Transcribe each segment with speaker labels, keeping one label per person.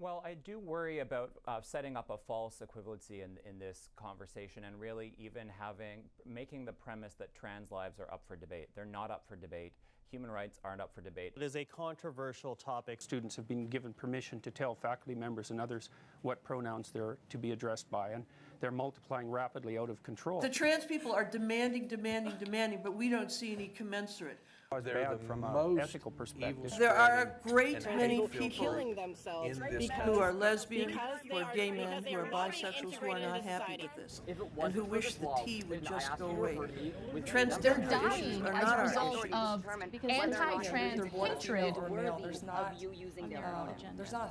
Speaker 1: Well, I do worry about setting up a false equivalency in this conversation, and really even making the premise that trans lives are up for debate. They're not up for debate. Human rights aren't up for debate.
Speaker 2: It is a controversial topic. Students have been given permission to tell faculty members and others what pronouns they're to be addressed by, and they're multiplying rapidly out of control.
Speaker 3: The trans people are demanding, but we don't see any commensurate.
Speaker 2: They're bad from an ethical perspective.
Speaker 3: There are a great many people
Speaker 4: killing themselves
Speaker 3: who are lesbian, who are gay men, who are bisexuals, who are not happy with this, and who wish the T would just go away. Transgender issues are not our
Speaker 5: result of anti-trans hatred.
Speaker 4: There's not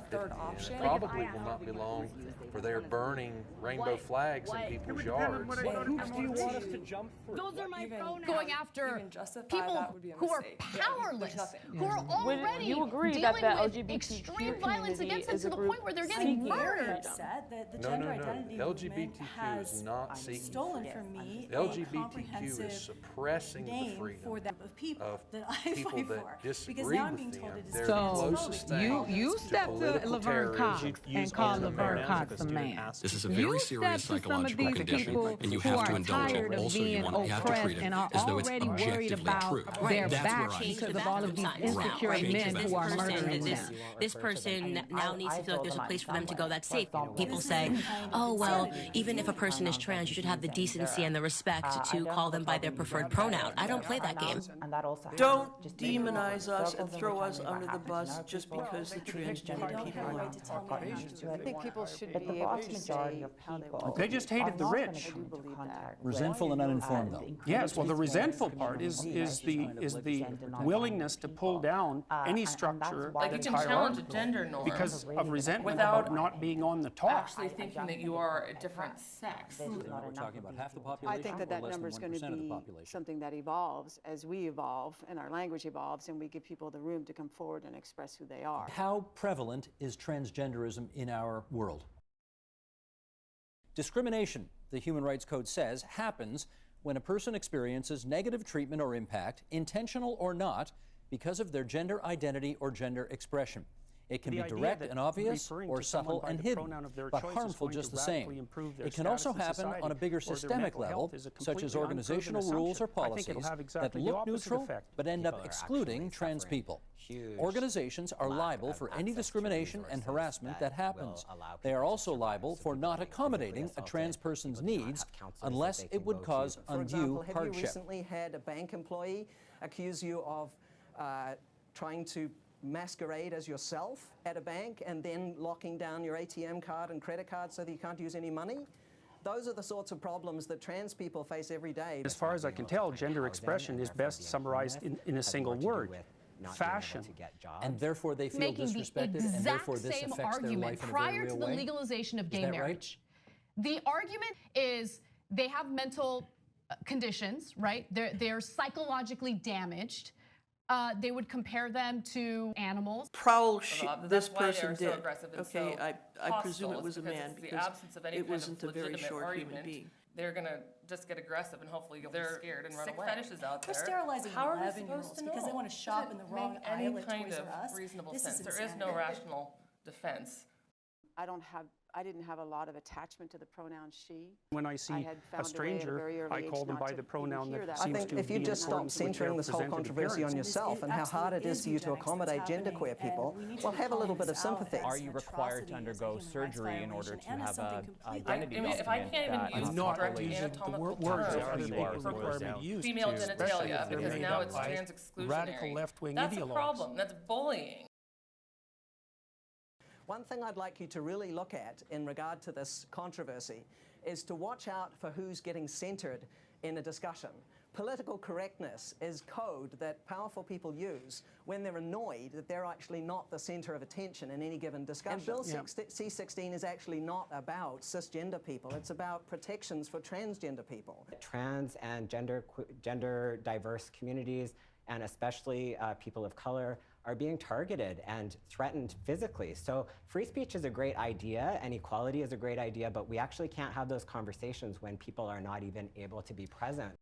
Speaker 4: a third option.
Speaker 6: Probably will not be long for they're burning rainbow flags in people's yards.
Speaker 2: What hoops do you want us to jump through?
Speaker 5: Those are my pronouns. Going after people who are powerless, who are already dealing with extreme violence against them to the point where they're getting murdered.
Speaker 6: No. LGBTQ is not seeking
Speaker 7: stolen from me.
Speaker 6: LGBTQ is suppressing the freedom of people that disagree with them. They're the closest thing
Speaker 8: you stepped to Laverne Cox and called Laverne Cox a man.
Speaker 9: This is a very serious psychological condition, and you have to indulge it. Also, you have to treat it as though it's objectively true.
Speaker 8: Back because of all of these insecure men who are murdering them.
Speaker 10: This person now needs to feel like there's a place for them to go that's safe. People say, oh, well, even if a person is trans, you should have the decency and the respect to call them by their preferred pronoun. I don't play that game.
Speaker 3: Don't demonize us and throw us under the bus just because the transgender people are.
Speaker 7: I think people should be able to say how they want.
Speaker 2: They just hated the rich.
Speaker 11: Resentful and uninformed, though.
Speaker 2: Yes, well, the resentful part is the willingness to pull down any structure
Speaker 12: like you can challenge a gender norm
Speaker 2: because of resentment
Speaker 12: without
Speaker 2: about not being on the top.
Speaker 12: Actually thinking that you are a different sex.
Speaker 11: We're talking about half the population.
Speaker 7: I think that number is going to be something that evolves as we evolve and our language evolves and we give people the room to come forward and express who they are.
Speaker 11: How prevalent is transgenderism in our world? Discrimination, the Human Rights Code says, happens when a person experiences negative treatment or impact, intentional or not, because of their gender identity or gender expression. It can be direct and obvious or subtle and hidden, but harmful just the same. It can also happen on a bigger systemic level, such as organizational rules or policies that look neutral but end up excluding trans people. Organizations are liable for any discrimination and harassment that happens. They are also liable for not accommodating a trans person's needs unless it would cause undue hardship.
Speaker 13: Have you recently had a bank employee accuse you of trying to masquerade as yourself at a bank and then locking down your ATM card and credit card so that you can't use any money? Those are the sorts of problems that trans people face every day.
Speaker 2: As far as I can tell, gender expression is best summarized in a single word: fashion.
Speaker 11: And therefore they feel disrespected, and therefore this affects their life in a very real way?
Speaker 5: Prior to the legalization of gay marriage. The argument is they have mental conditions, right? They're psychologically damaged. They would compare them to animals.
Speaker 3: Prowl this person did. Okay, I presume it was a man because it wasn't a very short human being.
Speaker 12: They're going to just get aggressive and hopefully you'll be scared and run away. Fetishes out there.
Speaker 7: They're sterilizing
Speaker 12: How are we
Speaker 7: 11-year-olds
Speaker 12: supposed to
Speaker 7: because they want to shop in the wrong aisle at Toys R Us.
Speaker 12: Reasonable sense. There is no rational defense.
Speaker 7: I didn't have a lot of attachment to the pronoun she.
Speaker 2: When I see a stranger, I call them by the pronoun that seems to be
Speaker 13: I think if you just stop centering this whole controversy on yourself and how hard it is for you to accommodate genderqueer people, well, have a little bit of sympathy.
Speaker 1: Are you required to undergo surgery in order to have an identity document?
Speaker 12: If I can't even use direct anatomical terms for female genitalia because now it's trans exclusionary,
Speaker 2: radical left-wing
Speaker 12: that's a problem. That's bullying.
Speaker 13: One thing I'd like you to really look at in regard to this controversy is to watch out for who's getting centered in a discussion. Political correctness is code that powerful people use when they're annoyed that they're actually not the center of attention in any given discussion. And Bill C-16 is actually not about cisgender people, it's about protections for transgender people.
Speaker 14: Trans and gender diverse communities, and especially people of color, are being targeted and threatened physically. So free speech is a great idea and equality is a great idea, but we actually can't have those conversations when people are not even able to be present.